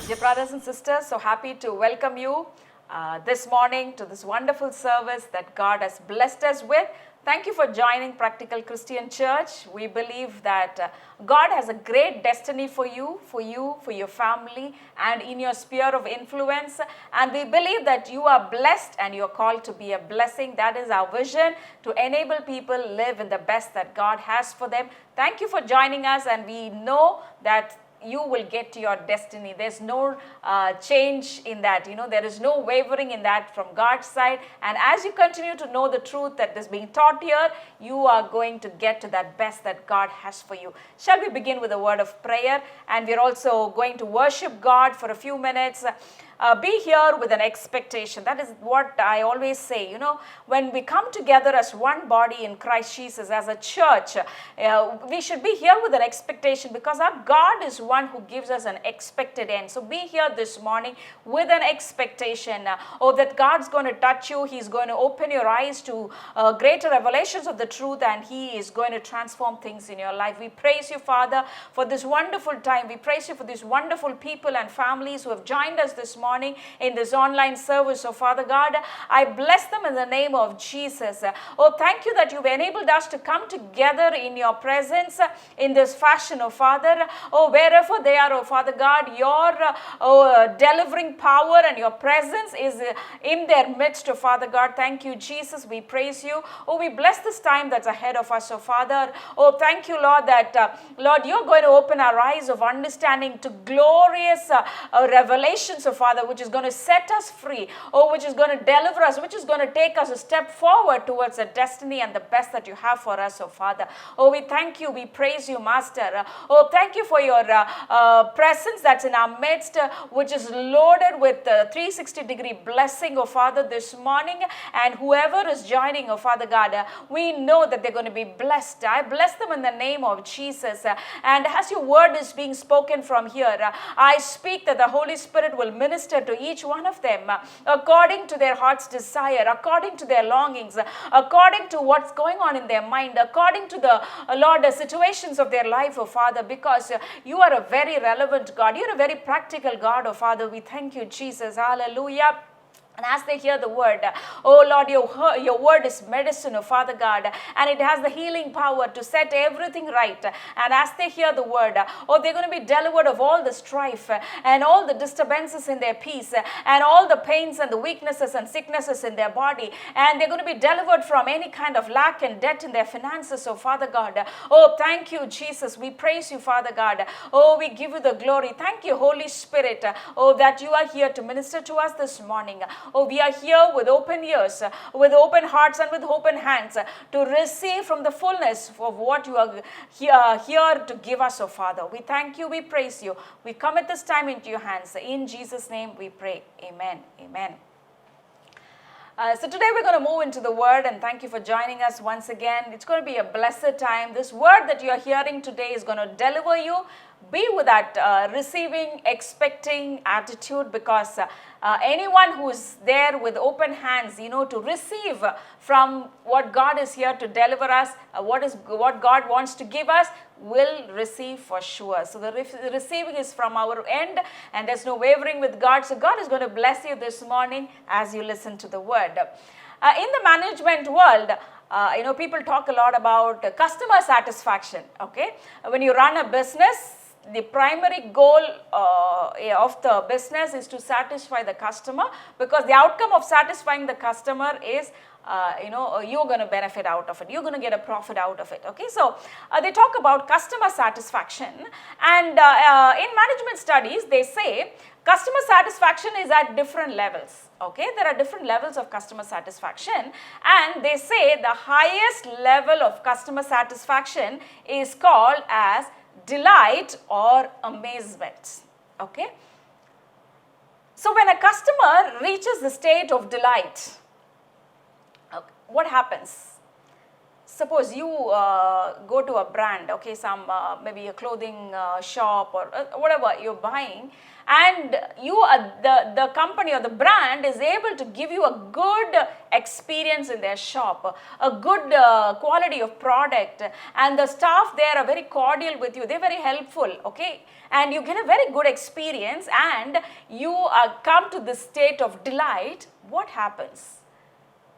Dear brothers and sisters, so happy to welcome you this morning to this wonderful service that God has blessed us with. Thank you for joining Practical Christian Church. We believe that God has a great destiny for you, for your family, and in your sphere of influence. And we believe that you are blessed and you are called to be a blessing. That is our vision, to enable people live in the best that God has for them. Thank you for joining us, and we know that you will get to your destiny. There's no change in that. There is no wavering in that from God's side. And as you continue to know the truth that is being taught here, you are going to get to that best that God has for you. Shall we begin with a word of prayer? And we're also going to worship God for a few minutes. Be here with an expectation. That is what I always say. When we come together as one body in Christ Jesus, as a church, we should be here with an expectation, because our God is one who gives us an expected end. So be here this morning with an expectation that God's going to touch you. He's going to open your eyes to greater revelations of the truth, and He is going to transform things in your life. We praise you, Father, for this wonderful time. We praise you for these wonderful people and families who have joined us this morning in this online service. So Father God, I bless them in the name of Jesus. Thank you that you've enabled us to come together in your presence in this fashion, Father. Wherever they are, Father God, your delivering power and your presence is in their midst, Father God. Thank you, Jesus. We praise you. We bless this time that's ahead of us, Father. Thank you, Lord, that Lord, you're going to open our eyes of understanding to glorious revelations, Father, which is going to set us free, which is going to deliver us, which is going to take us a step forward towards the destiny and the best that you have for us, Father. We thank you. We praise you, Master. Thank you for your presence that's in our midst, which is loaded with 360-degree blessing, Father, this morning. And whoever is joining, Father God, we know that they're going to be blessed. I bless them in the name of Jesus. And as your word is being spoken from here, I speak that the Holy Spirit will minister to each one of them according to their heart's desire, according to their longings, according to what's going on in their mind, according to the Lord, the situations of their life, Father, because you are a very relevant God. You're a very practical God, Father. We thank you, Jesus. Hallelujah. And as they hear the word, Lord, your word is medicine, Father God, and it has the healing power to set everything right. And as they hear the word, they're going to be delivered of all the strife and all the disturbances in their peace and all the pains and the weaknesses and sicknesses in their body. And they're going to be delivered from any kind of lack and debt in their finances, Father God. Thank you, Jesus. We praise you, Father God. We give you the glory. Thank you, Holy Spirit, that you are here to minister to us this morning. We are here with open ears, with open hearts, and with open hands to receive from the fullness of what you are here to give us, Father. We thank you, we praise you. We commit this time into your hands. In Jesus' name we pray. Amen. Amen. So today we're going to move into the word, and thank you for joining us once again. It's going to be a blessed time. This word that you are hearing today is going to deliver you. Be with that receiving, expecting attitude, because anyone who is there with open hands, to receive from what God is here to deliver us, what God wants to give us, will receive for sure. So the receiving is from our end, and there's no wavering with God. So God is going to bless you this morning as you listen to the word. In the management world, people talk a lot about customer satisfaction. Okay, when you run a business, the primary goal of the business is to satisfy the customer, because the outcome of satisfying the customer is you're going to benefit out of it. You're going to get a profit out of it. Okay, so they talk about customer satisfaction, and in management studies they say customer satisfaction is at different levels. Okay, there are different levels of customer satisfaction, and they say the highest level of customer satisfaction is called as delight or amazement. Okay, so when a customer reaches the state of delight, what happens? suppose you go to a brand, okay, some maybe a clothing shop or whatever you're buying, and the company or the brand is able to give you a good experience in their shop, a good quality of product, and the staff there are very cordial with you, they're very helpful, okay, and you get a very good experience, and you come to this state of delight. What happens?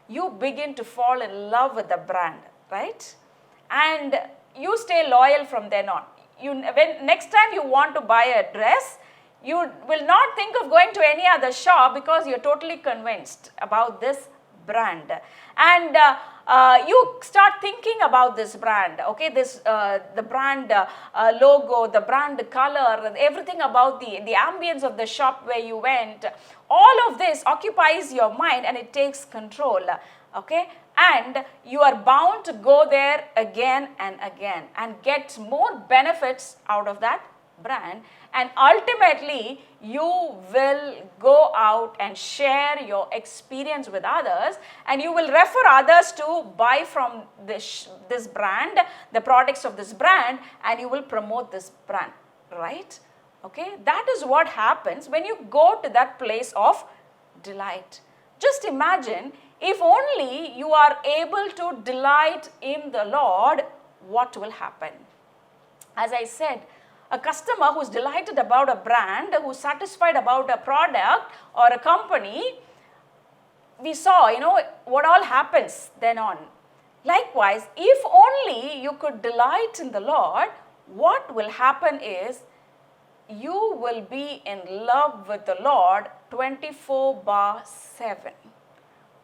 You begin to fall in love with the brand, right? And you stay loyal from then on. When next time you want to buy a dress, you will not think of going to any other shop because you're totally convinced about this brand. And you start thinking about this brand, okay, the brand logo, the brand color, everything about the ambience of the shop where you went. All of this occupies your mind and it takes control, okay, and you are bound to go there again and again and get more benefits out of that brand, and ultimately you will go out and share your experience with others, and you will refer others to buy from this brand, the products of this brand, and you will promote this brand, right? Okay, that is what happens when you go to that place of delight. Just imagine if only you are able to delight in the Lord, what will happen? As I said, a customer who's delighted about a brand, who's satisfied about a product or a company, we saw, what all happens then on. Likewise, if only you could delight in the Lord, what will happen is you will be in love with the Lord 24/7.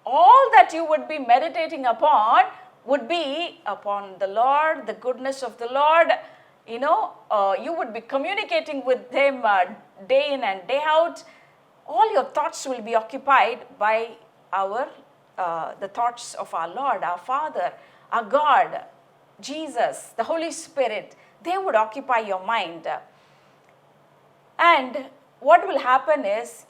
All that you would be meditating upon would be upon the Lord, the goodness of the Lord. You would be communicating with Him day in and day out. All your thoughts will be occupied by the thoughts of our Lord, our Father, our God, Jesus, the Holy Spirit. They would occupy your mind. And what will happen is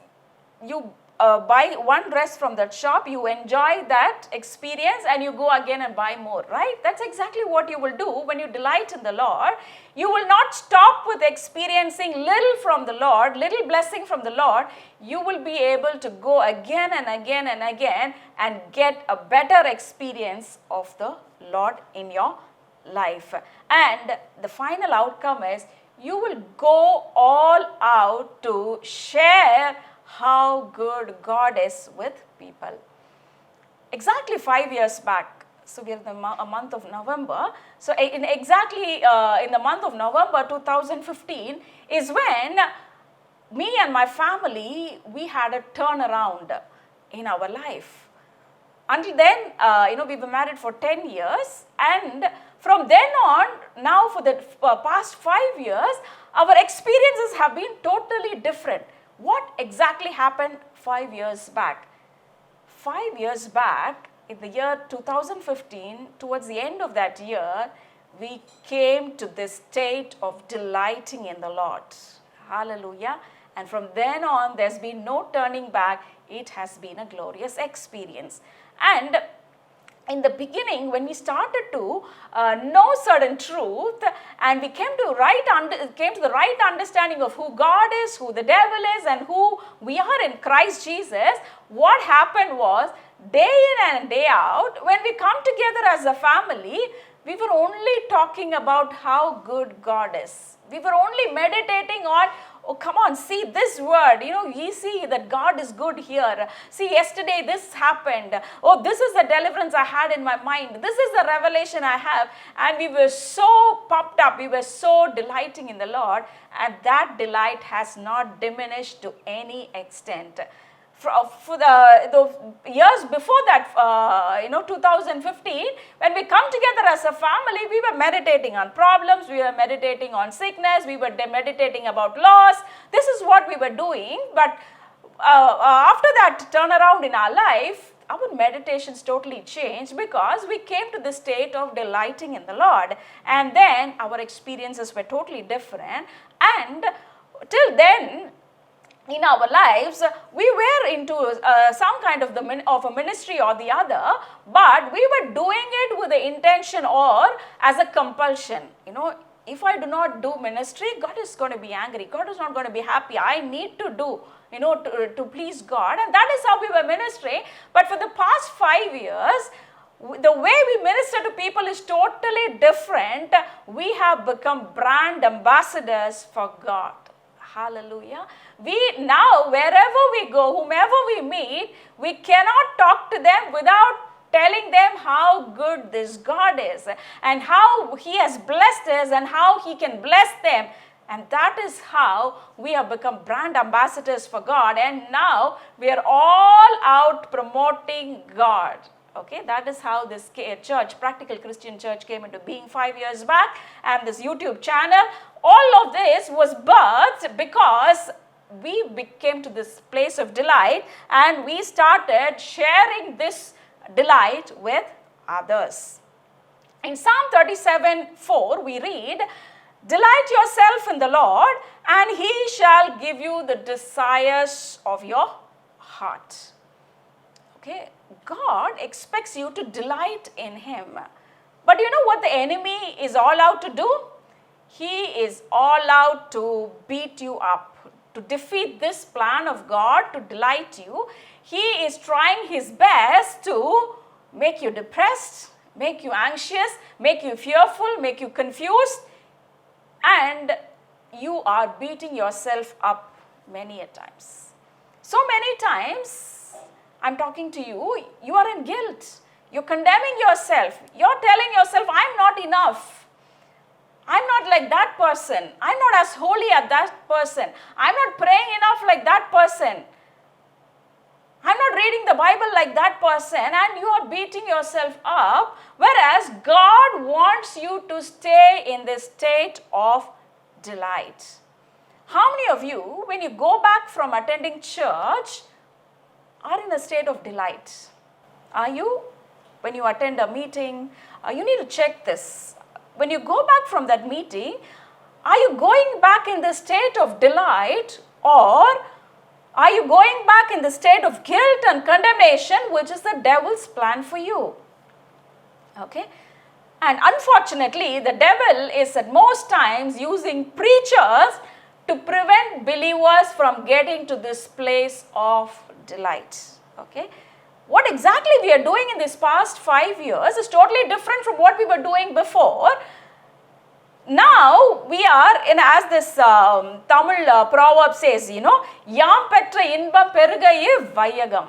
you buy one dress from that shop, you enjoy that experience, and you go again and buy more, right? That's exactly what you will do when you delight in the Lord. You will not stop with experiencing little from the Lord, little blessing from the Lord. You will be able to go again and again and again and get a better experience of the Lord in your life. And the final outcome is you will go all out to share how good God is with people. Exactly 5 years back, so we are in a month of November, so in the month of November 2015 is when me and my family, we had a turnaround in our life. Until then, we were married for 10 years, and from then on, now for the past 5 years, our experiences have been totally different. What exactly happened 5 years back? 5 years back, in the year 2015, towards the end of that year, we came to this state of delighting in the Lord. Hallelujah. And from then on, there's been no turning back. It has been a glorious experience. And in the beginning, when we started to know certain truth, and we came to the right understanding of who God is, who the devil is, and who we are in Christ Jesus, what happened was, day in and day out, when we come together as a family, we were only talking about how good God is. We were only meditating on, oh, come on, see this word, you see that God is good here. See, yesterday this happened. Oh, this is the deliverance I had in my mind. This is the revelation I have. And we were so pumped up. We were so delighting in the Lord. And that delight has not diminished to any extent. For the years before that, 2015, when we come together as a family, we were meditating on problems, we were meditating on sickness, we were meditating about loss. This is what we were doing. But after that turnaround in our life, our meditations totally changed because we came to the state of delighting in the Lord. And then our experiences were totally different. And till then, in our lives, we were into some kind of a ministry or the other, but we were doing it with the intention or as a compulsion. If I do not do ministry, God is going to be angry. God is not going to be happy. I need to do, to please God. And that is how we were ministering. But for the past 5 years, the way we minister to people is totally different. We have become brand ambassadors for God. Hallelujah. We now, wherever we go, whomever we meet, we cannot talk to them without telling them how good this God is and how He has blessed us and how He can bless them. And that is how we have become brand ambassadors for God. And now we are all out promoting God. Okay, that is how this church, Practical Christian Church, came into being 5 years back. And this YouTube channel, all of this was birthed because we came to this place of delight and we started sharing this delight with others. In Psalm 37:4, we read, "Delight yourself in the Lord, and He shall give you the desires of your heart." Okay, God expects you to delight in Him. But you know what the enemy is all out to do? He is all out to beat you up, to defeat this plan of God to delight you. He is trying his best to make you depressed, make you anxious, make you fearful, make you confused, and you are beating yourself up many a times. So many times, I'm talking to you, you are in guilt. You're condemning yourself. You're telling yourself, I'm not enough. I'm not like that person. I'm not as holy as that person. I'm not praying enough like that person. I'm not reading the Bible like that person, and you are beating yourself up, whereas God wants you to stay in this state of delight. How many of you, when you go back from attending church, are in a state of delight? Are you? When you attend a meeting, you need to check this. When you go back from that meeting, are you going back in the state of delight, or are you going back in the state of guilt and condemnation, which is the devil's plan for you? Okay? And unfortunately, the devil is at most times using preachers to prevent believers from getting to this place of delight. Okay? What exactly we are doing in this past 5 years is totally different from what we were doing before. Now we are in, as this Tamil proverb says, Yam petra inbam perugaye vayagam.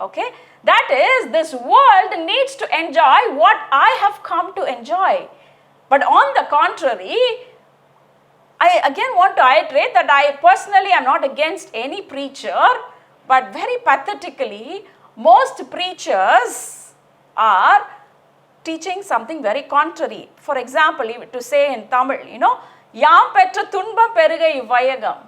Okay? That is, this world needs to enjoy what I have come to enjoy. But on the contrary, I again want to iterate that I personally am not against any preacher, but very pathetically, most preachers are teaching something very contrary. For example, to say in Tamil, Yam petra tunbam perugai vayagam.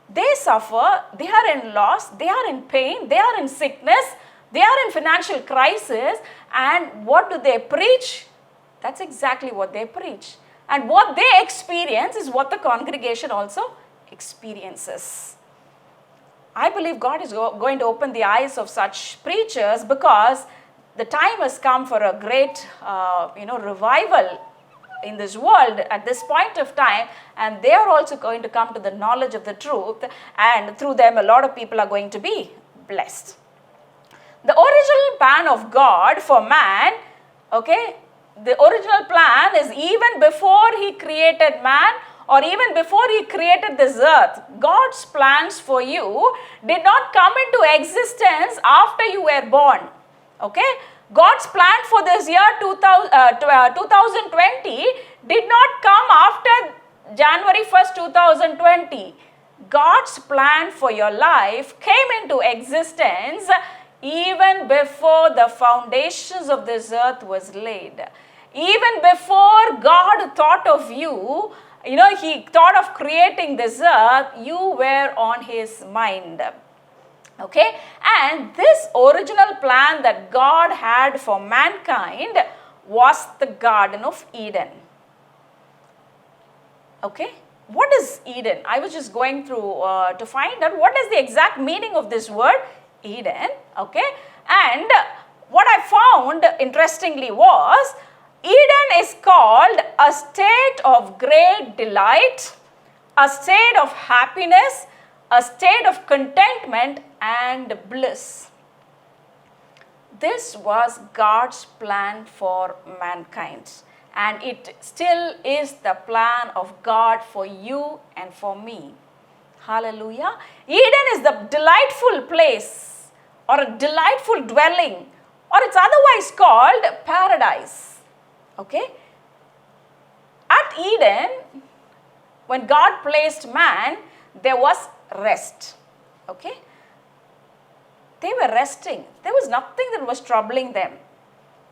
They suffer, they are in loss, they are in pain, they are in sickness, they are in financial crisis, and what do they preach? That's exactly what they preach. And what they experience is what the congregation also experiences. I believe God is going to open the eyes of such preachers, because the time has come for a great, revival in this world at this point of time, and they are also going to come to the knowledge of the truth, and through them a lot of people are going to be blessed. The original plan of God for man, okay, the original plan is even before He created man, or even before He created this earth. God's plans for you did not come into existence after you were born. Okay? God's plan for this year 2020 did not come after January 1st, 2020. God's plan for your life came into existence even before the foundations of this earth was laid. Even before God thought of you, He thought of creating this earth, you were on His mind. Okay? And this original plan that God had for mankind was the Garden of Eden. Okay? what is Eden? I was just going through to find out what is the exact meaning of this word Eden, okay? And what I found interestingly was Eden is called a state of great delight, a state of happiness, a state of contentment and bliss. This was God's plan for mankind, and it still is the plan of God for you and for me. Hallelujah. Eden is the delightful place or a delightful dwelling, or it's otherwise called paradise. Okay? At Eden, when God placed man, there was rest. Okay? They were resting. There was nothing that was troubling them.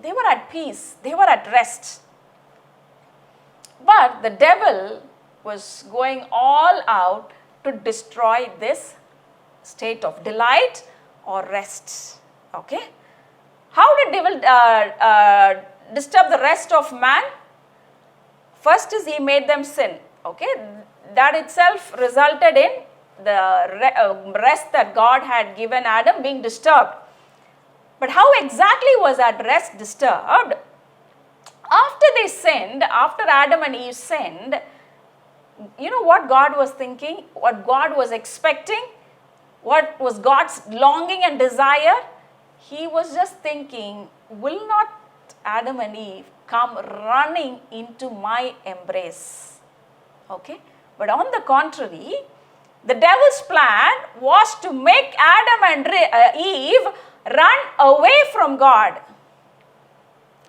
They were at peace. They were at rest. But the devil was going all out to destroy this state of delight or rest. Okay? How did devil disturb the rest of man? First is he made them sin. Okay? That itself resulted in the rest that God had given Adam being disturbed. But how exactly was that rest disturbed? After they sinned, after Adam and Eve sinned, you know what God was thinking? What God was expecting? What was God's longing and desire? He was just thinking, will not Adam and Eve come running into my embrace? Okay? But on the contrary, the devil's plan was to make Adam and Eve run away from God.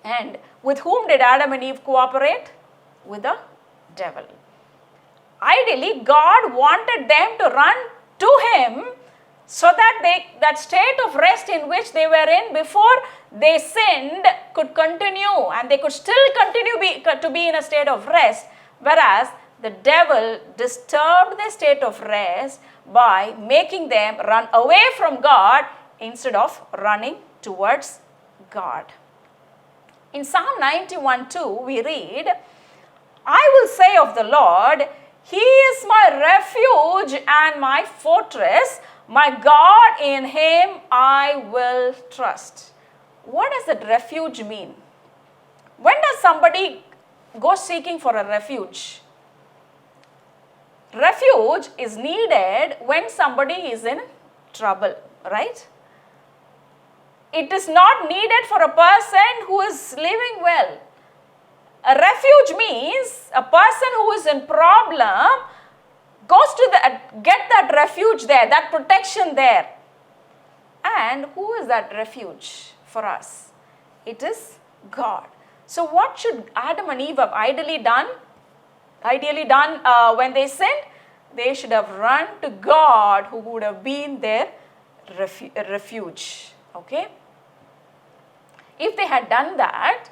And with whom did Adam and Eve cooperate? With the devil. Ideally, God wanted them to run to him so that that state of rest in which they were in before they sinned could continue, and they could still continue to be in a state of rest, whereas the devil disturbed their state of rest by making them run away from God instead of running towards God. In Psalm 91:2, we read, I will say of the Lord, He is my refuge and my fortress, my God, in Him I will trust. What does that refuge mean? When does somebody go seeking for a refuge? Refuge is needed when somebody is in trouble, right? It is not needed for a person who is living well. A refuge means a person who is in problem goes to get that refuge there, that protection there. And who is that refuge for us? It is God. So what should Adam and Eve have ideally done when they sinned? They should have run to God, who would have been their refuge. Okay? If they had done that,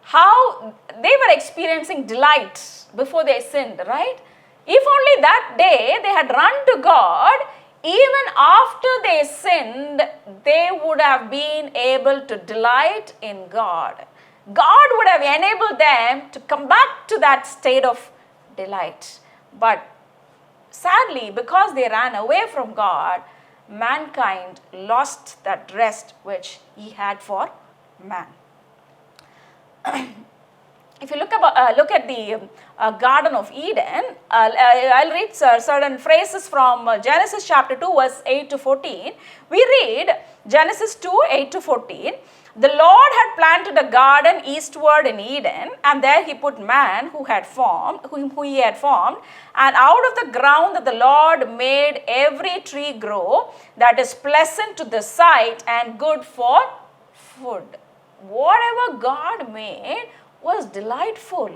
how they were experiencing delight before they sinned, right? If only that day they had run to God, even after they sinned, they would have been able to delight in God. God would have enabled them to come back to that state of delight. But sadly, because they ran away from God, mankind lost that rest which He had for man. If you look at the Garden of Eden, I'll read certain phrases from Genesis chapter 2 verse 8 to 14. We read Genesis 2, 8 to 14. The Lord had planted a garden eastward in Eden, and there He put man whom He had formed, and out of the ground that the Lord made every tree grow that is pleasant to the sight and good for food. Whatever God made was delightful,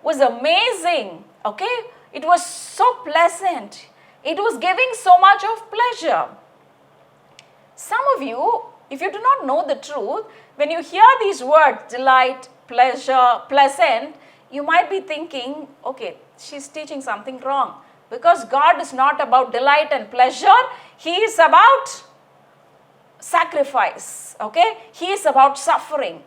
was amazing, okay? It was so pleasant. It was giving so much of pleasure. Some of you, if you do not know the truth, when you hear these words, delight, pleasure, pleasant, you might be thinking, okay, she's teaching something wrong. Because God is not about delight and pleasure, He is about sacrifice, okay? He is about suffering.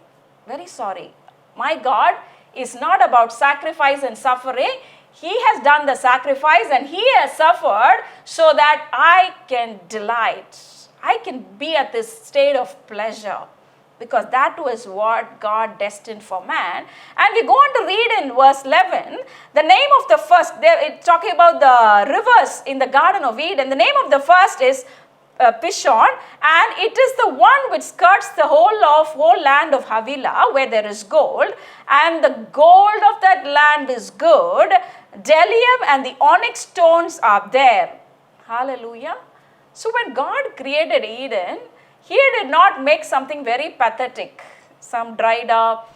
Very sorry. My God is not about sacrifice and suffering. He has done the sacrifice and he has suffered so that I can delight. I can be at this state of pleasure, because that was what God destined for man. And we go on to read in verse 11, the name of the first, it's talking about the rivers in the Garden of Eden. The name of the first is Pishon, and it is the one which skirts the whole land of Havilah, where there is gold, and the gold of that land is good. Bdellium and the onyx stones are there. Hallelujah. So when God created Eden, he did not make something very pathetic, some dried up,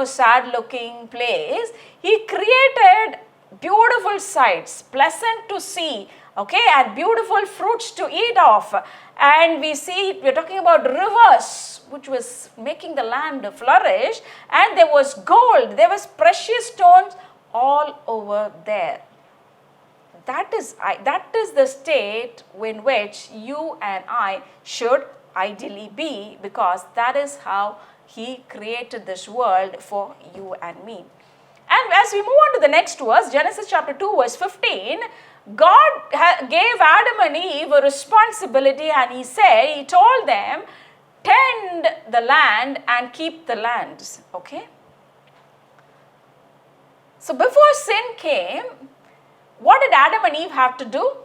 sad looking place. He created beautiful sights, pleasant to see, okay, and beautiful fruits to eat of. And we're talking about rivers, which was making the land flourish, and there was gold, there was precious stones all over there. That is the state in which you and I should ideally be, because that is how he created this world for you and me. And as we move on to the next verse, Genesis chapter 2 verse 15, God gave Adam and Eve a responsibility, and he told them, tend the land and keep the lands. Okay. So before sin came, what did Adam and Eve have to do?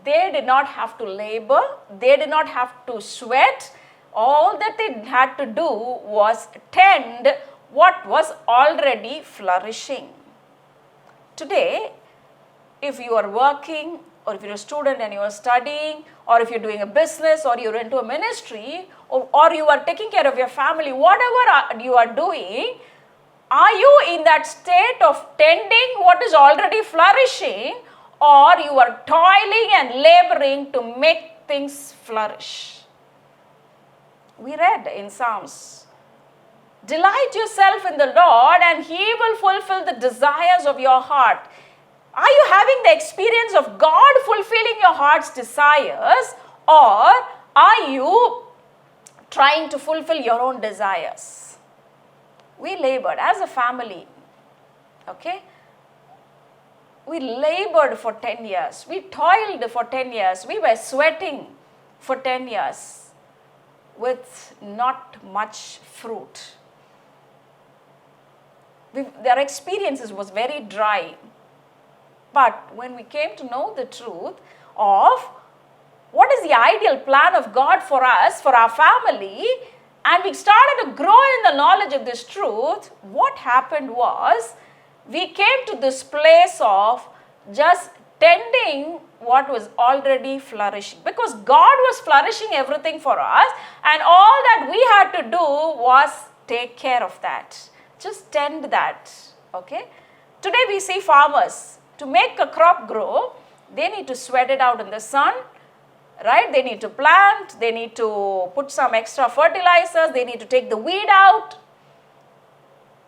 They did not have to labor. They did not have to sweat. All that they had to do was tend what was already flourishing. Today, if you are working, or if you're a student and you are studying, or if you're doing a business, or you're into a ministry, or you are taking care of your family, whatever you are doing, are you in that state of tending what is already flourishing, or you are toiling and laboring to make things flourish? We read in Psalms, delight yourself in the Lord and he will fulfill the desires of your heart. Are you having the experience of God fulfilling your heart's desires, or are you trying to fulfill your own desires? We labored as a family, okay? We labored for 10 years. We toiled for 10 years. We were sweating for 10 years with not much fruit. Their experiences was very dry. But when we came to know the truth of what is the ideal plan of God for us, for our family, and we started to grow in the knowledge of this truth, what happened was, we came to this place of just tending what was already flourishing. Because God was flourishing everything for us, and all that we had to do was take care of that. Just tend that, okay? Today we see farmers, to make a crop grow, they need to sweat it out in the sun, right? They need to plant, they need to put some extra fertilizers, they need to take the weed out.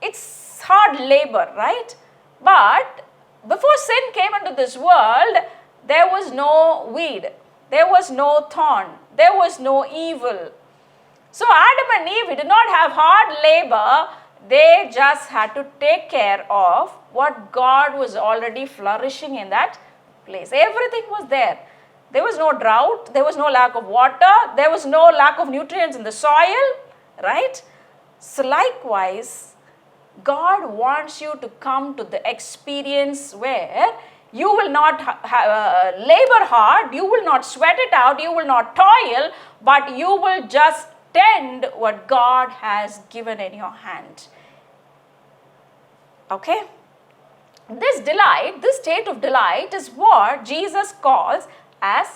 It's hard labor, right? But before sin came into this world, there was no weed, there was no thorn, there was no evil. So Adam and Eve did not have hard labor, they just had to take care of what God was already flourishing in that place. Everything was there. There was no drought, there was no lack of water, there was no lack of nutrients in the soil, right? So likewise, God wants you to come to the experience where you will not labor hard, you will not sweat it out, you will not toil, but you will just tend what God has given in your hand. Okay? This delight, this state of delight is what Jesus calls as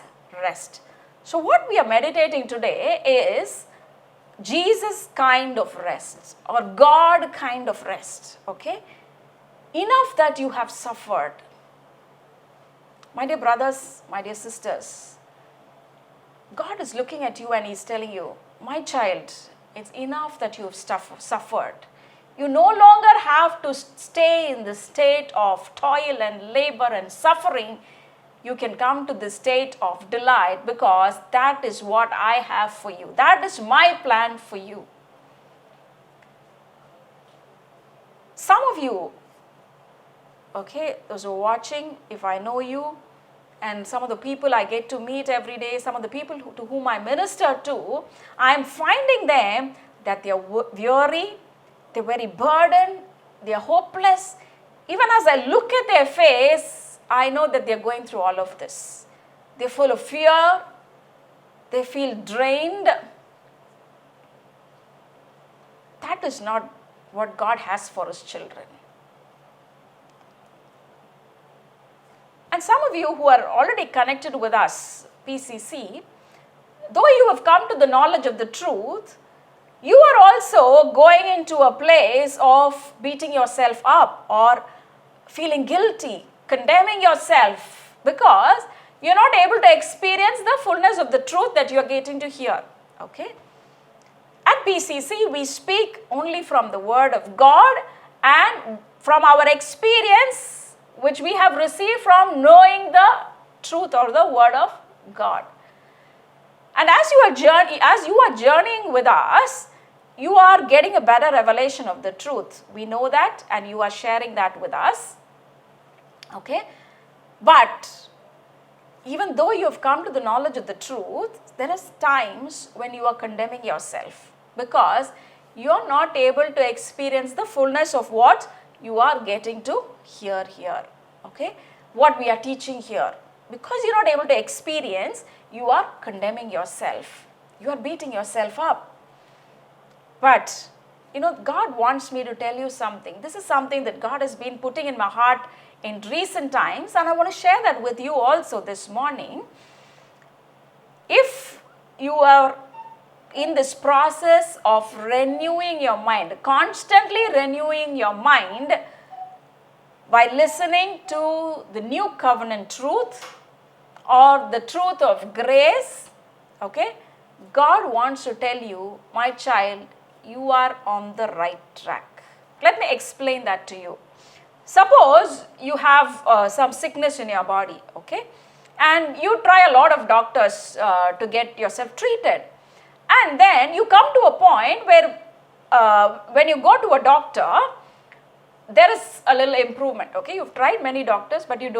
rest. So what we are meditating today is Jesus kind of rest, or God kind of rest, okay? Enough that you have suffered. My dear brothers, my dear sisters, God is looking at you and He's telling you, my child, it's enough that you've suffered. You no longer have to stay in the state of toil and labor and suffering. You can come to the state of delight, because that is what I have for you. That is my plan for you. Some of you, okay, those who are watching, if I know you, and some of the people I get to meet every day, some of the people to whom I minister to, I am finding them that they are weary, they are very burdened, they are hopeless. Even as I look at their face, I know that they are going through all of this. They are full of fear, they feel drained. That is not what God has for His children. And some of you who are already connected with us, PCC, though you have come to the knowledge of the truth, you are also going into a place of beating yourself up or feeling guilty, condemning yourself because you are not able to experience the fullness of the truth that you are getting to hear. Okay? At PCC, we speak only from the Word of God and from our experience which we have received from knowing the truth or the Word of God. And as you are journeying with us, you are getting a better revelation of the truth. We know that, and you are sharing that with us. Okay? But even though you have come to the knowledge of the truth, there is times when you are condemning yourself because you are not able to experience the fullness of what you are getting to hear here. Okay? What we are teaching here. Because you are not able to experience, you are condemning yourself. You are beating yourself up. But, God wants me to tell you something. This is something that God has been putting in my heart in recent times, and I want to share that with you also this morning. If you are in this process of renewing your mind, constantly renewing your mind by listening to the new covenant truth or the truth of grace, okay, God wants to tell you, my child, you are on the right track. Let me explain that to you. Suppose you have some sickness in your body, okay, and you try a lot of doctors to get yourself treated. And then you come to a point where when you go to a doctor, there is a little improvement, okay. You've tried many doctors, but to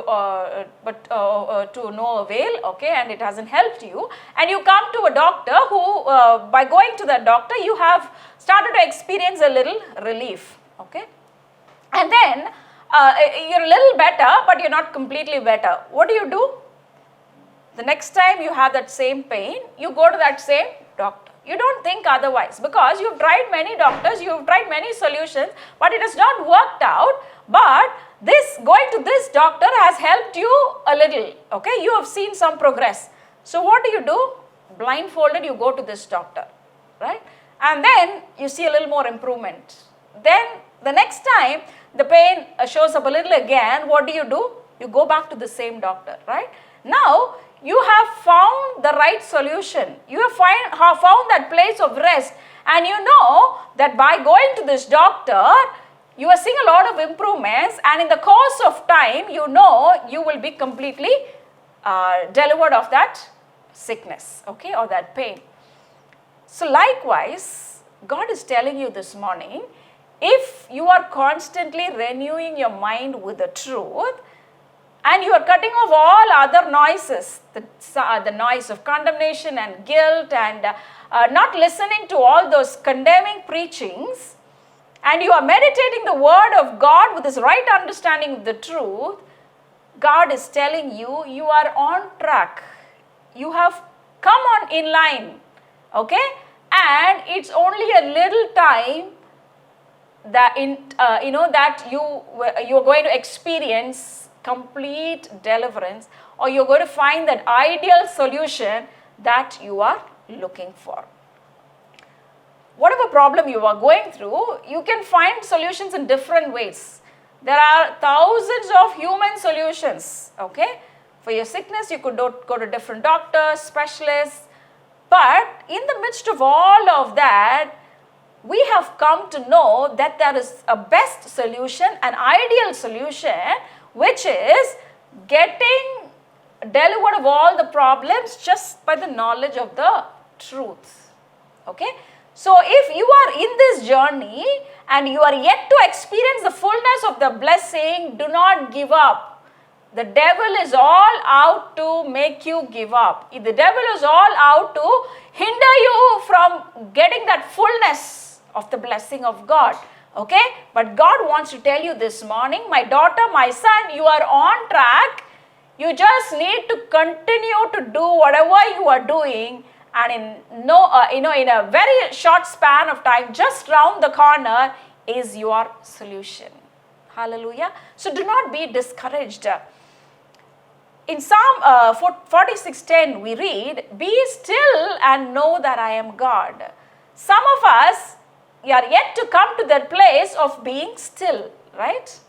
no avail, okay, and it hasn't helped you. And you come to a doctor who, by going to the doctor, you have started to experience a little relief, okay. And then you're a little better, but you're not completely better. What do? The next time you have that same pain, you go to that same doctor. You don't think otherwise because you've tried many doctors, you've tried many solutions, but it has not worked out. But going to this doctor has helped you a little, okay? You have seen some progress. So what do? Blindfolded, you go to this doctor, right? And then you see a little more improvement. Then the next time the pain shows up a little again, what do? You go back to the same doctor, right? Now, you have found the right solution. You have found that place of rest, and you know that by going to this doctor, you are seeing a lot of improvements, and in the course of time, you know you will be completely delivered of that sickness, okay, or that pain. So likewise, God is telling you this morning, if you are constantly renewing your mind with the truth, and you are cutting off all other noises, the noise of condemnation and guilt and not listening to all those condemning preachings, and you are meditating the word of God with this right understanding of the truth, God is telling you, you are on track. You have come on in line, okay? And it's only a little time that you're going to experience complete deliverance, or you're going to find that ideal solution that you are looking for. Whatever problem you are going through, you can find solutions in different ways. There are thousands of human solutions, okay? For your sickness, you could go to different doctors, specialists, but in the midst of all of that, we have come to know that there is a best solution, an ideal solution, which is getting delivered of all the problems just by the knowledge of the truth. Okay? So if you are in this journey and you are yet to experience the fullness of the blessing, do not give up. The devil is all out to make you give up. The devil is all out to hinder you from getting that fullness of the blessing of God. Okay? But God wants to tell you this morning, my daughter, my son, you are on track. You just need to continue to do whatever you are doing, and in a very short span of time, just round the corner is your solution. Hallelujah. So do not be discouraged. In Psalm 46:10 we read, be still and know that I am God. Some of us are yet to come to that place of being still, right?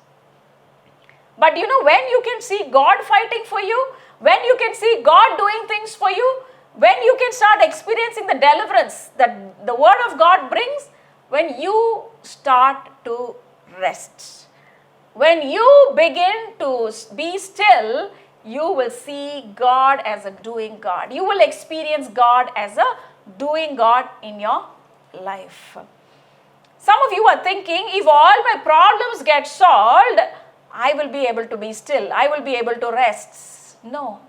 But when you can see God fighting for you, when you can see God doing things for you, when you can start experiencing the deliverance that the Word of God brings, when you start to rest. When you begin to be still, you will see God as a doing God. You will experience God as a doing God in your life. Some of you are thinking, if all my problems get solved, I will be able to be still. I will be able to rest. No,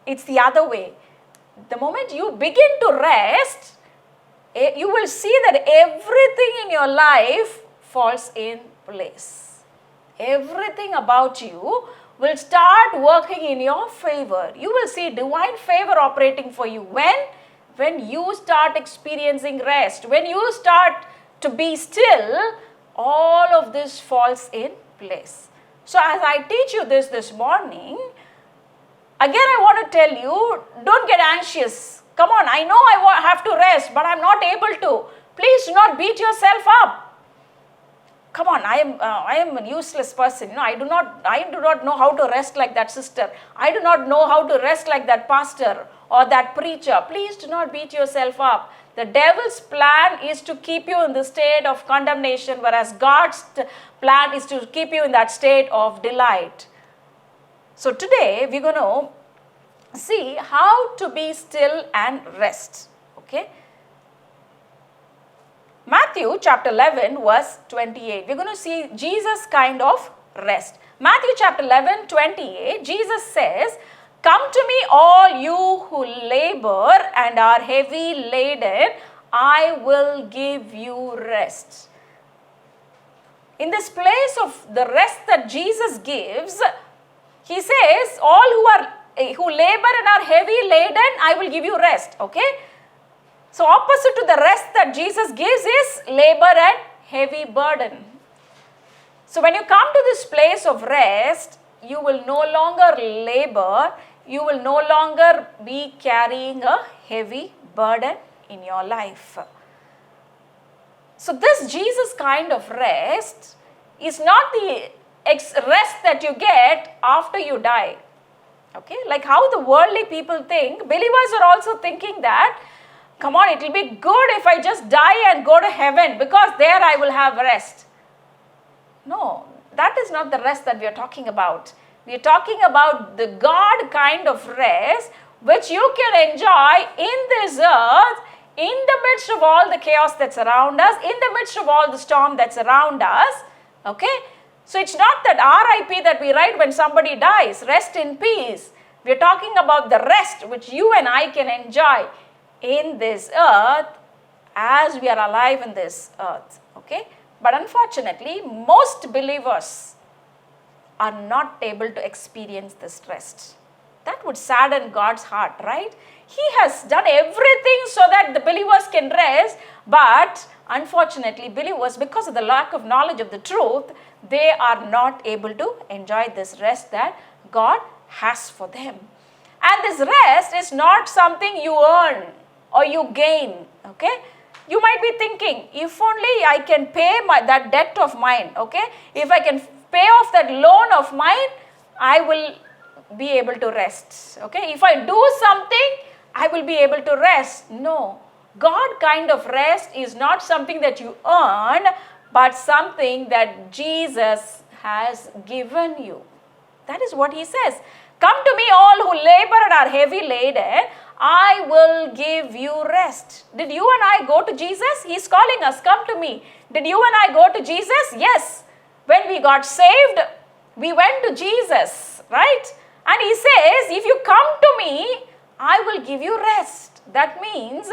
it's the other way. The moment you begin to rest, you will see that everything in your life falls in place. Everything about you will start working in your favor. You will see divine favor operating for you. When you start experiencing rest, when you start to be still, all of this falls in place. So as I teach you this morning, again I want to tell you, don't get anxious. Come on, I know I have to rest, but I'm not able to. Please do not beat yourself up. Come on, I am a useless person. I do not know how to rest like that sister. I do not know how to rest like that pastor or that preacher. Please do not beat yourself up. The devil's plan is to keep you in the state of condemnation, whereas God's plan is to keep you in that state of delight. So today we're going to see how to be still and rest. Okay? Matthew chapter 11 verse 28. We're going to see Jesus kind of rest. Matthew chapter 11, 28, Jesus says, come to me all you who labor and are heavy laden, I will give you rest. In this place of the rest that Jesus gives, he says, all who labor and are heavy laden, I will give you rest. Okay? So opposite to the rest that Jesus gives is labor and heavy burden. So when you come to this place of rest, you will no longer labor, you will no longer be carrying a heavy burden in your life. So this Jesus kind of rest is not the rest that you get after you die. Okay, like how the worldly people think, believers are also thinking that, come on, it will be good if I just die and go to heaven because there I will have rest. No, that is not the rest that we are talking about. We are talking about the God kind of rest which you can enjoy in this earth, in the midst of all the chaos that's around us, in the midst of all the storm that's around us. Okay? So it's not that RIP that we write when somebody dies, rest in peace. We are talking about the rest which you and I can enjoy in this earth as we are alive in this earth. Okay? But unfortunately, most believers are not able to experience this rest. That would sadden God's heart, right? He has done everything so that the believers can rest, but unfortunately, believers, because of the lack of knowledge of the truth, they are not able to enjoy this rest that God has for them. And this rest is not something you earn or you gain, okay? You might be thinking, if only I can pay that debt of mine, okay? If I can pay off that loan of mine, I will be able to rest, okay? If I do something, I will be able to rest. No, God kind of rest is not something that you earn, but something that Jesus has given you. That is what he says. Come to me all who labor and are heavy laden, I will give you rest. Did you and I go to Jesus? He's calling us, come to me. Did you and I go to Jesus? Yes. When we got saved, we went to Jesus, right? And he says, if you come to me, I will give you rest. That means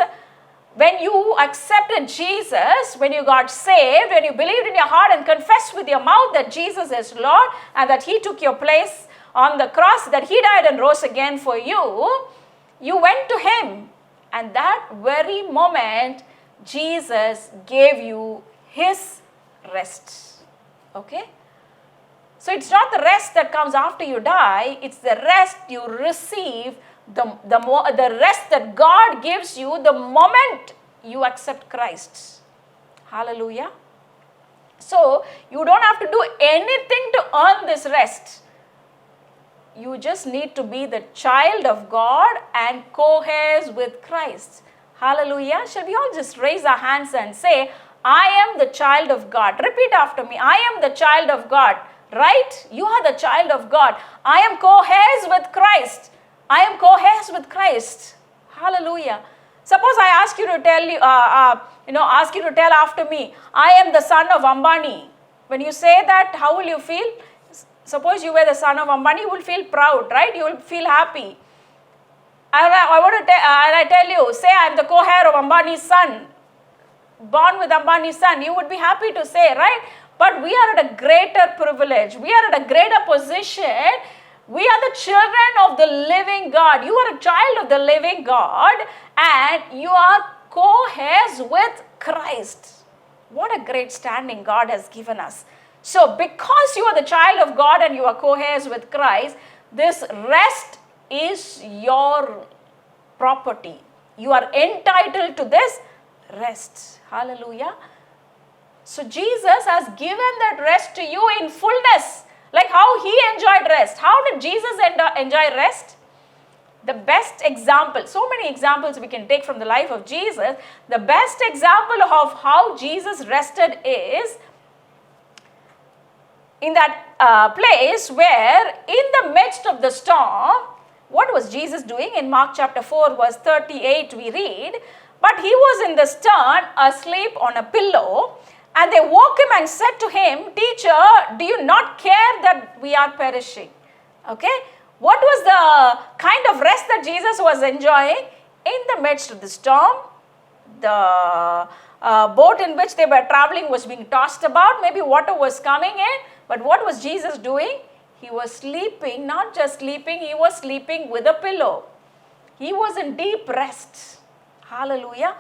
when you accepted Jesus, when you got saved, when you believed in your heart and confessed with your mouth that Jesus is Lord and that he took your place on the cross, that he died and rose again for you, you went to him. And that very moment, Jesus gave you his rest. Okay? So it's not the rest that comes after you die, it's the rest you receive, the rest that God gives you the moment you accept Christ. Hallelujah. So you don't have to do anything to earn this rest. You just need to be the child of God and co-heirs with Christ. Hallelujah. Shall we all just raise our hands and say, I am the child of God. Repeat after me. I am the child of God. Right? You are the child of God. I am co-heirs with Christ. I am co-heirs with Christ. Hallelujah. Suppose I ask you to tell after me, I am the son of Ambani. When you say that, how will you feel? Suppose you were the son of Ambani, you will feel proud, right? You will feel happy. And I tell you, say I am the co-heir of Ambani's son, born with Ambani's son, you would be happy to say, right? But we are at a greater privilege. We are at a greater position. We are the children of the living God. You are a child of the living God and you are co-heirs with Christ. What a great standing God has given us. So because you are the child of God and you are co-heirs with Christ, this rest is your property. You are entitled to this rest. Hallelujah. So Jesus has given that rest to you in fullness. Like how he enjoyed rest. How did Jesus enjoy rest? The best example, so many examples we can take from the life of Jesus. The best example of how Jesus rested is in that place where in the midst of the storm, what was Jesus doing? In Mark chapter 4 verse 38 we read, but he was in the stern asleep on a pillow. And they woke him and said to him, Teacher, do you not care that we are perishing? Okay. What was the kind of rest that Jesus was enjoying? In the midst of the storm, the boat in which they were traveling was being tossed about. Maybe water was coming in. But what was Jesus doing? He was sleeping, not just sleeping, he was sleeping with a pillow. He was in deep rest. Hallelujah.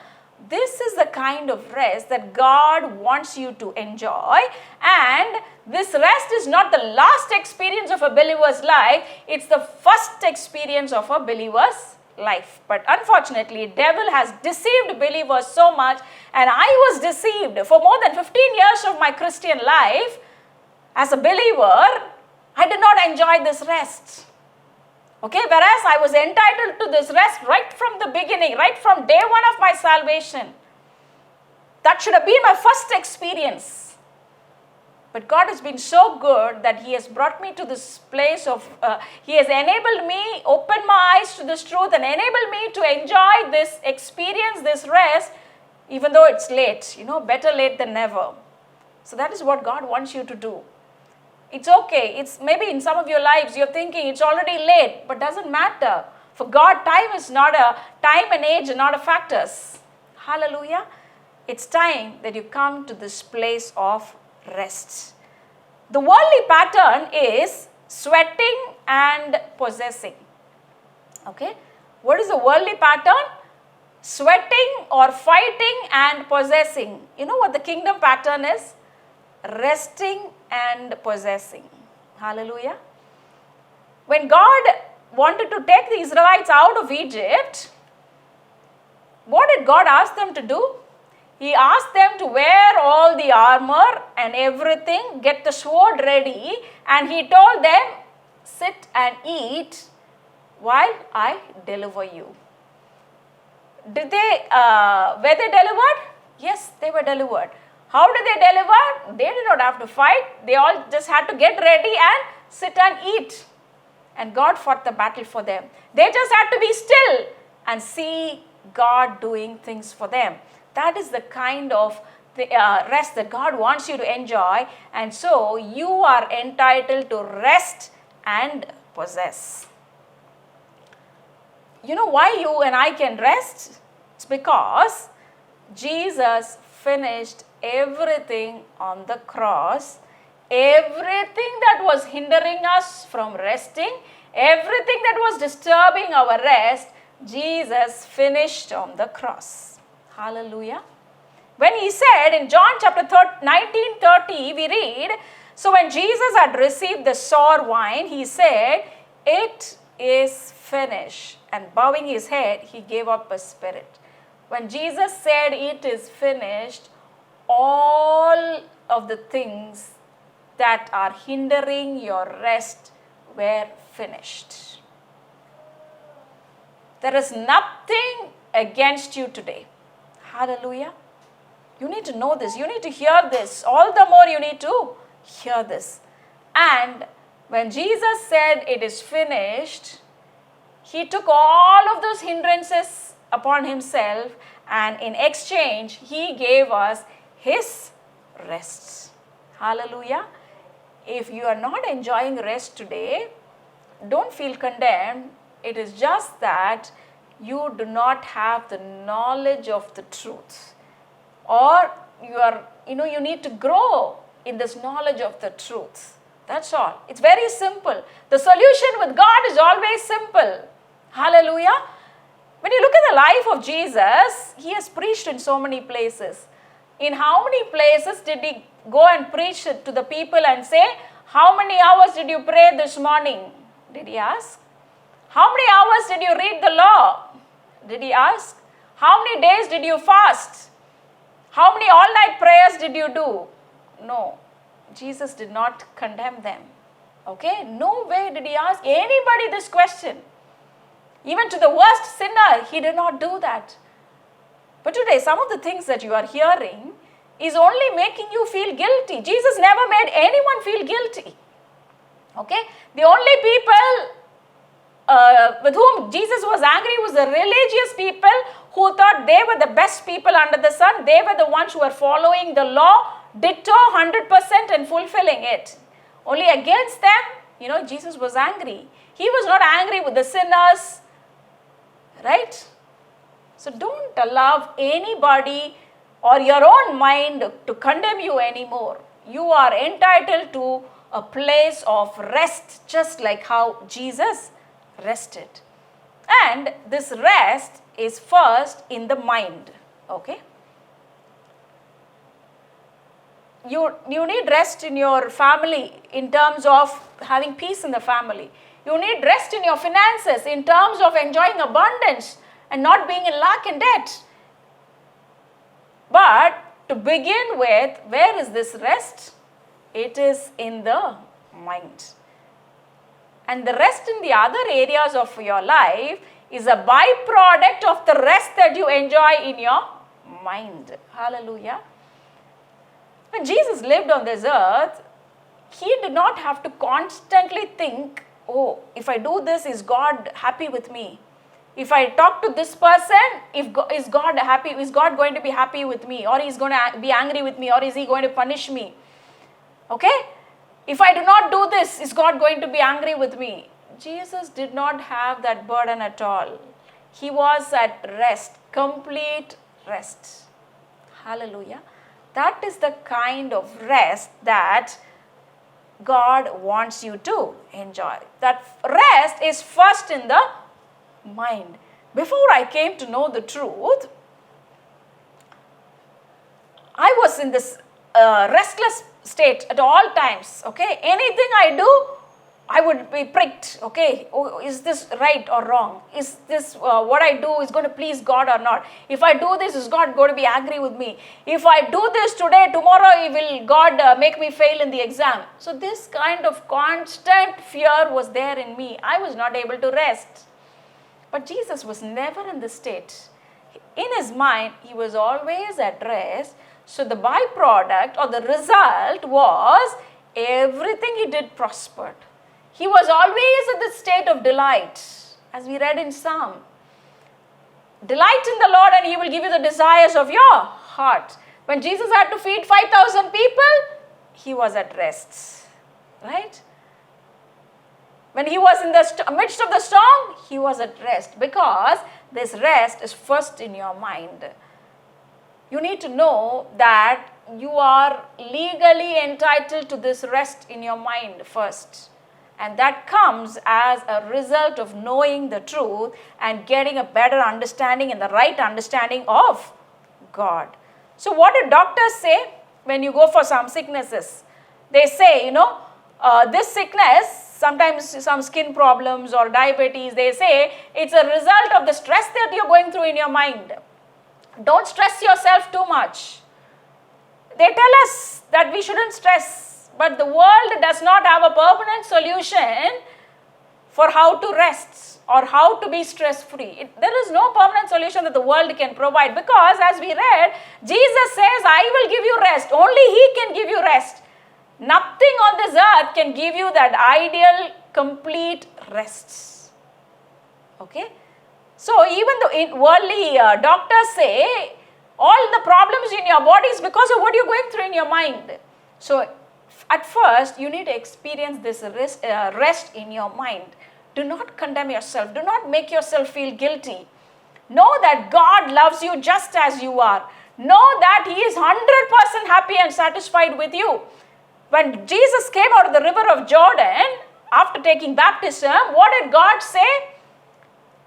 This is the kind of rest that God wants you to enjoy, and this rest is not the last experience of a believer's life, it's the first experience of a believer's life. But unfortunately, devil has deceived believers so much, and I was deceived for more than 15 years of my Christian life. As a believer, I did not enjoy this rest. Okay, whereas I was entitled to this rest right from the beginning, right from day one of my salvation. That should have been my first experience. But God has been so good that he has brought me to this place of, he has enabled me, opened my eyes to this truth and enabled me to enjoy this experience, this rest, even though it's late, better late than never. So that is what God wants you to do. It's okay. It's maybe in some of your lives you're thinking it's already late, but doesn't matter. For God, time and age are not a factors. Hallelujah. It's time that you come to this place of rest. The worldly pattern is sweating and possessing. Okay. What is the worldly pattern? Sweating or fighting and possessing. You know what the kingdom pattern is? Resting and possessing. Hallelujah. When God wanted to take the Israelites out of Egypt, what did God ask them to do? He asked them to wear all the armor and everything, get the sword ready, and he told them, sit and eat while I deliver you. Were they delivered? Yes, they were delivered. How did they deliver? They did not have to fight. They all just had to get ready and sit and eat. And God fought the battle for them. They just had to be still and see God doing things for them. That is the kind of rest that God wants you to enjoy, and so you are entitled to rest and possess. You know why you and I can rest? It's because Jesus finished everything on the cross. Everything that was hindering us from resting, everything that was disturbing our rest, Jesus finished on the cross. Hallelujah. When he said in John chapter 19:30, we read, so when Jesus had received the sour wine, he said, it is finished. And bowing his head, he gave up his spirit. When Jesus said it is finished, all of the things that are hindering your rest were finished. There is nothing against you today. Hallelujah. You need to know this. You need to hear this. All the more you need to hear this. And when Jesus said it is finished, he took all of those hindrances upon himself, and in exchange, he gave us his rest. Hallelujah. If you are not enjoying rest today, don't feel condemned. It is just that you do not have the knowledge of the truth, or you need to grow in this knowledge of the truth. That's all. It's very simple. The solution with God is always simple. Hallelujah. When you look at the life of Jesus, he has preached in so many places. In how many places did he go and preach to the people and say, how many hours did you pray this morning? Did he ask? How many hours did you read the law? Did he ask? How many days did you fast? How many all-night prayers did you do? No. Jesus did not condemn them. Okay? No way did he ask anybody this question. Even to the worst sinner, he did not do that. But today, some of the things that you are hearing is only making you feel guilty. Jesus never made anyone feel guilty. Okay? The only people with whom Jesus was angry was the religious people who thought they were the best people under the sun. They were the ones who were following the law, ditto 100% and fulfilling it. Only against them, Jesus was angry. He was not angry with the sinners, right? So don't allow anybody or your own mind to condemn you anymore. You are entitled to a place of rest, just like how Jesus rested. And this rest is first in the mind. Okay? You need rest in your family in terms of having peace in the family. You need rest in your finances in terms of enjoying abundance and not being in lack and debt. But to begin with, where is this rest? It is in the mind. And the rest in the other areas of your life is a byproduct of the rest that you enjoy in your mind. Hallelujah. When Jesus lived on this earth, he did not have to constantly think, oh, if I do this, is God happy with me? If I talk to this person, is God happy? Is God going to be happy with me? Or is going to be angry with me? Or is he going to punish me? Okay? If I do not do this, is God going to be angry with me? Jesus did not have that burden at all. He was at rest, complete rest. Hallelujah. That is the kind of rest that God wants you to enjoy. That rest is first in the mind. Before I came to know the truth, I was in this restless state at all times. Okay, anything I do, I would be pricked. Okay, oh, is this right or wrong? Is this what I do is going to please God or not? If I do this, is God going to be angry with me? If I do this today, tomorrow will God make me fail in the exam? So this kind of constant fear was there in me. I was not able to rest. But Jesus was never in this state. In his mind, he was always at rest. So the byproduct or the result was everything he did prospered. He was always in the state of delight, as we read in Psalm. Delight in the Lord and He will give you the desires of your heart. When Jesus had to feed 5,000 people, He was at rest. Right? When He was in the midst of the storm, He was at rest. Because this rest is first in your mind. You need to know that you are legally entitled to this rest in your mind first. And that comes as a result of knowing the truth and getting a better understanding and the right understanding of God. So what do doctors say when you go for some sicknesses? They say, this sickness, sometimes some skin problems or diabetes, they say it's a result of the stress that you're going through in your mind. Don't stress yourself too much. They tell us that we shouldn't stress. But the world does not have a permanent solution for how to rest or how to be stress-free. There is no permanent solution that the world can provide, because as we read, Jesus says, I will give you rest. Only He can give you rest. Nothing on this earth can give you that ideal, complete rest. Okay? So even the worldly doctors say, all the problems in your body is because of what you're going through in your mind. So at first, you need to experience this rest in your mind. Do not condemn yourself. Do not make yourself feel guilty. Know that God loves you just as you are. Know that He is 100% happy and satisfied with you. When Jesus came out of the river of Jordan, after taking baptism, what did God say?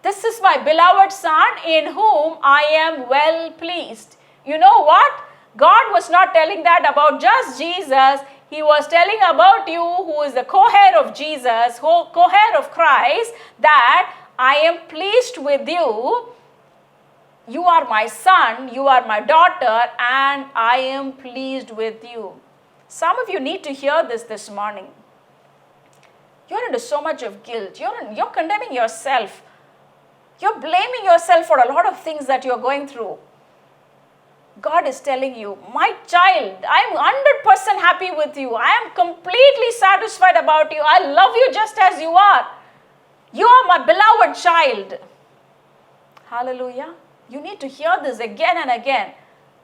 This is my beloved Son in whom I am well pleased. You know what? God was not telling that about just Jesus. He was telling about you, who is the co-heir of Jesus, co-heir of Christ, that I am pleased with you. You are my son, you are my daughter, and I am pleased with you. Some of you need to hear this morning. You're into so much of guilt. You're condemning yourself. You're blaming yourself for a lot of things that you're going through. God is telling you, my child, I'm 100% happy with you. I am completely satisfied about you. I love you just as you are. You are my beloved child. Hallelujah. You need to hear this again and again.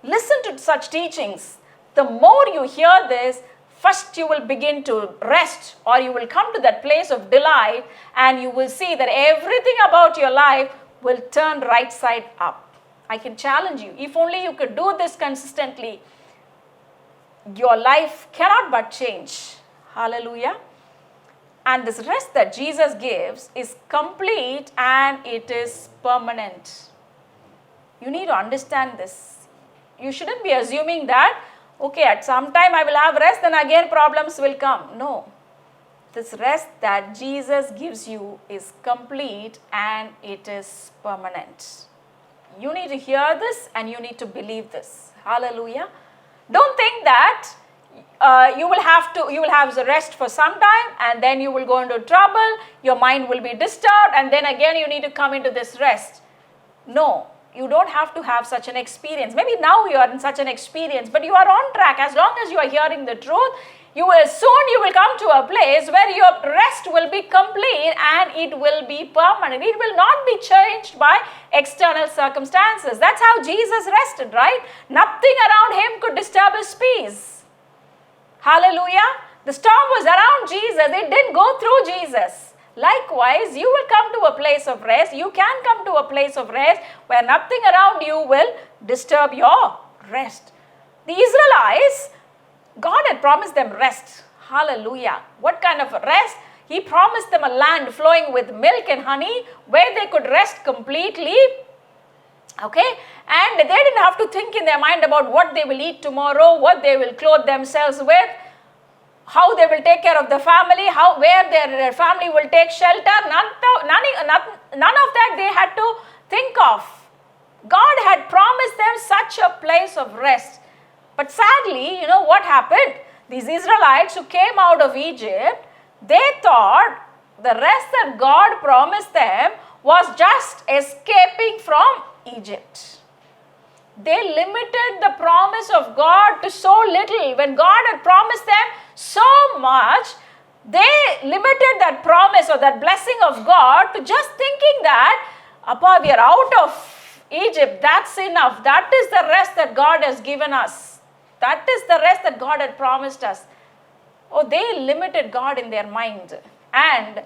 Listen to such teachings. The more you hear this, first you will begin to rest, or you will come to that place of delight, and you will see that everything about your life will turn right side up. I can challenge you. If only you could do this consistently, your life cannot but change. Hallelujah. And this rest that Jesus gives is complete and it is permanent. You need to understand this. You shouldn't be assuming that, okay, at some time I will have rest, then again problems will come. No. This rest that Jesus gives you is complete and it is permanent. You need to hear this and you need to believe this. Hallelujah. Don't think that you will have the rest for some time and then you will go into trouble, your mind will be disturbed, and then again you need to come into this rest. No, you don't have to have such an experience. Maybe now you are in such an experience, but you are on track. As long as you are hearing the truth, you will come to a place where your rest will be complete and it will be permanent. It will not be changed by external circumstances. That's how Jesus rested, right? Nothing around Him could disturb His peace. Hallelujah. The storm was around Jesus. It didn't go through Jesus. Likewise, you will come to a place of rest. You can come to a place of rest where nothing around you will disturb your rest. The Israelites, God had promised them rest. Hallelujah. What kind of rest? He promised them a land flowing with milk and honey where they could rest completely. Okay? And they didn't have to think in their mind about what they will eat tomorrow, what they will clothe themselves with, how they will take care of the family, where their family will take shelter. None of that they had to think of. God had promised them such a place of rest. But sadly, you know what happened? These Israelites who came out of Egypt, they thought the rest that God promised them was just escaping from Egypt. They limited the promise of God to so little. When God had promised them so much, they limited that promise or that blessing of God to just thinking that, Appa, we are out of Egypt, that's enough. That is the rest that God has given us. That is the rest that God had promised us. Oh, they limited God in their mind. And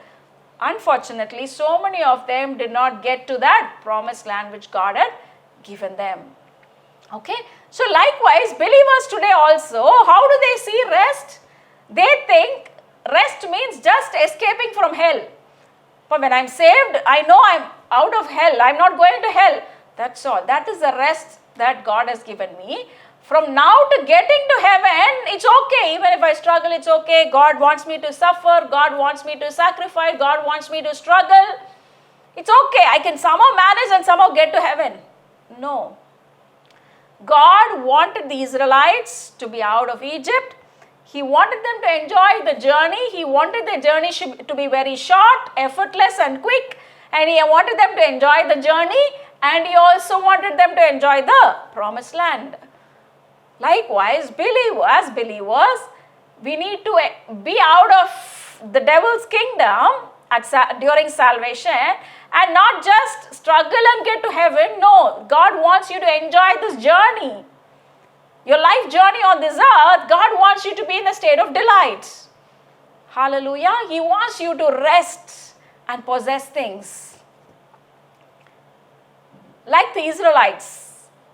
unfortunately, so many of them did not get to that promised land which God had given them. Okay, so likewise, believers today also, how do they see rest? They think rest means just escaping from hell. But when I'm saved, I know I'm out of hell. I'm not going to hell. That's all. That is the rest that God has given me. From now to getting to heaven, it's okay. Even if I struggle, it's okay. God wants me to suffer. God wants me to sacrifice. God wants me to struggle. It's okay. I can somehow manage and somehow get to heaven. No. God wanted the Israelites to be out of Egypt. He wanted them to enjoy the journey. He wanted the journey to be very short, effortless and quick. And He wanted them to enjoy the journey. And He also wanted them to enjoy the promised land. Likewise, believers, we need to be out of the devil's kingdom during salvation and not just struggle and get to heaven. No, God wants you to enjoy this journey. Your life journey on this earth, God wants you to be in a state of delight. Hallelujah. He wants you to rest and possess things. Like the Israelites,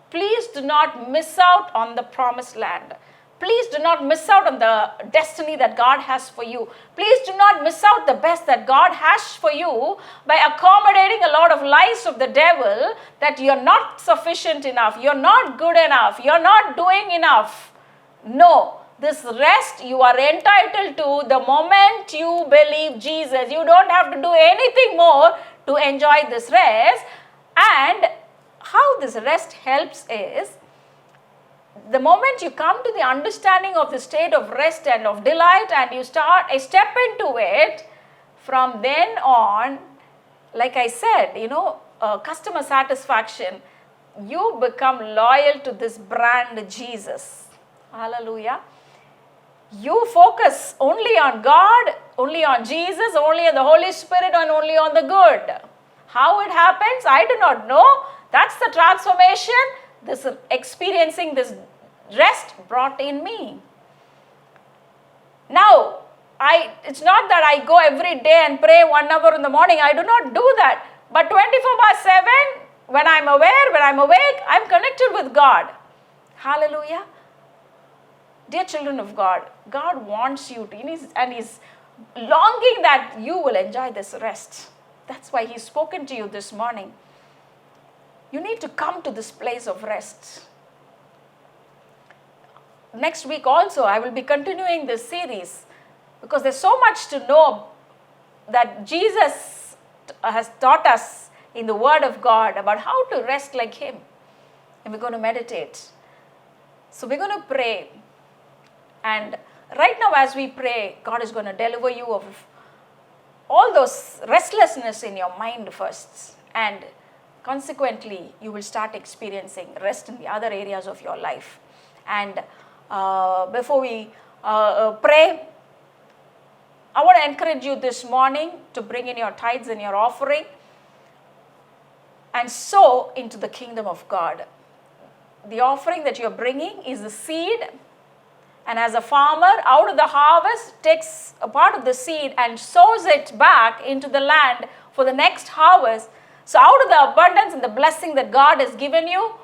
please do not miss out on the promised land. Please do not miss out on the destiny that God has for you. Please do not miss out the best that God has for you by accommodating a lot of lies of the devil that you're not sufficient enough, you're not good enough, you're not doing enough. No, this rest you are entitled to the moment you believe Jesus. You don't have to do anything more to enjoy this rest. And how this rest helps is, the moment you come to the understanding of the state of rest and of delight and you step into it, from then on, like I said, customer satisfaction, you become loyal to this brand Jesus. Hallelujah. You focus only on God, only on Jesus, only on the Holy Spirit, and only on the good. How it happens, I do not know. That's the transformation, this experiencing this rest brought in me. Now, it's not that I go every day and pray 1 hour in the morning. I do not do that. But 24/7, when I'm aware, when I'm awake, I'm connected with God. Hallelujah. Dear children of God, God wants you to, and He's longing that you will enjoy this rest. That's why He's spoken to you this morning. You need to come to this place of rest. Next week also, I will be continuing this series because there's so much to know that Jesus has taught us in the Word of God about how to rest like Him. And we're going to meditate. So we're going to pray. And right now as we pray, God is going to deliver you of all those restlessness in your mind first. And consequently, you will start experiencing rest in the other areas of your life. And before we pray, I want to encourage you this morning to bring in your tithes and your offering and sow into the kingdom of God. The offering that you're bringing is the seed. And as a farmer, out of the harvest, takes a part of the seed and sows it back into the land for the next harvest. So out of the abundance and the blessing that God has given you,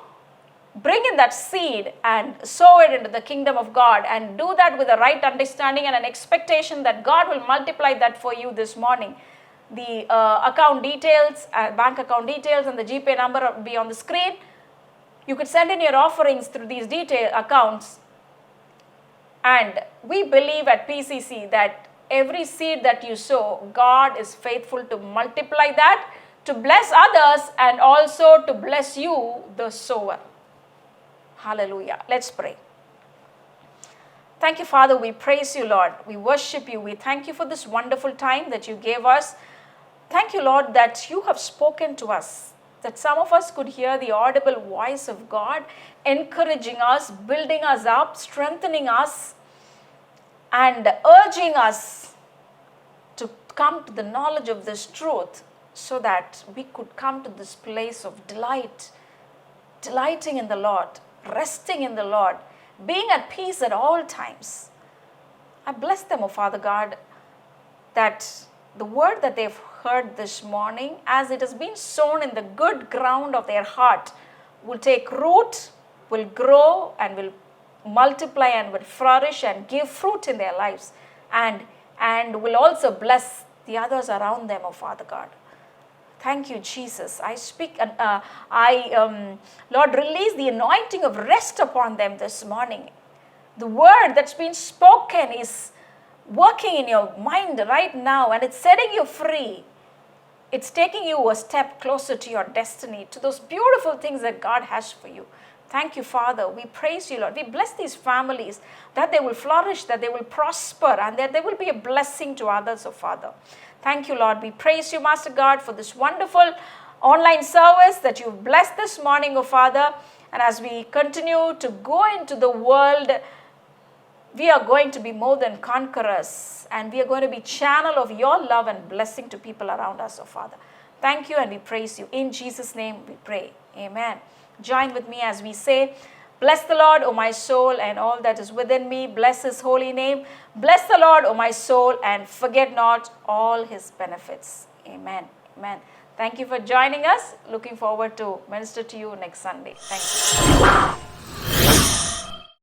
bring in that seed and sow it into the kingdom of God, and do that with the right understanding and an expectation that God will multiply that for you this morning. The account details, bank account details, and the GPay number will be on the screen. You could send in your offerings through these detail accounts. And we believe at PCC that every seed that you sow, God is faithful to multiply that, to bless others, and also to bless you, the sower. Hallelujah. Let's pray. Thank you, Father. We praise you, Lord. We worship you. We thank you for this wonderful time that you gave us. Thank you, Lord, that you have spoken to us, that some of us could hear the audible voice of God, encouraging us, building us up, strengthening us, and urging us to come to the knowledge of this truth so that we could come to this place of delight delighting in the Lord, resting in the Lord, being at peace at all times. I bless them, oh Father God, that the word that they've heard this morning, as it has been sown in the good ground of their heart, will take root, will grow, and will multiply and will flourish and give fruit in their lives, and will also bless the others around them, oh Father God. Thank you, Jesus. I speak, Lord, release the anointing of rest upon them this morning. The word that's been spoken is working in your mind right now, and it's setting you free. It's taking you a step closer to your destiny, to those beautiful things that God has for you. Thank you, Father. We praise you, Lord. We bless these families, that they will flourish, that they will prosper, and that they will be a blessing to others, oh Father. Thank you, Lord. We praise you, Master God, for this wonderful online service that you've blessed this morning, oh Father. And as we continue to go into the world, we are going to be more than conquerors, and we are going to be channel of your love and blessing to people around us, oh Father. Thank you, and we praise you. In Jesus' name we pray. Amen. Join with me as we say, bless the Lord, O my soul, and all that is within me. Bless his holy name. Bless the Lord, O my soul, and forget not all his benefits. Amen. Amen. Thank you for joining us. Looking forward to minister to you next Sunday. Thank you.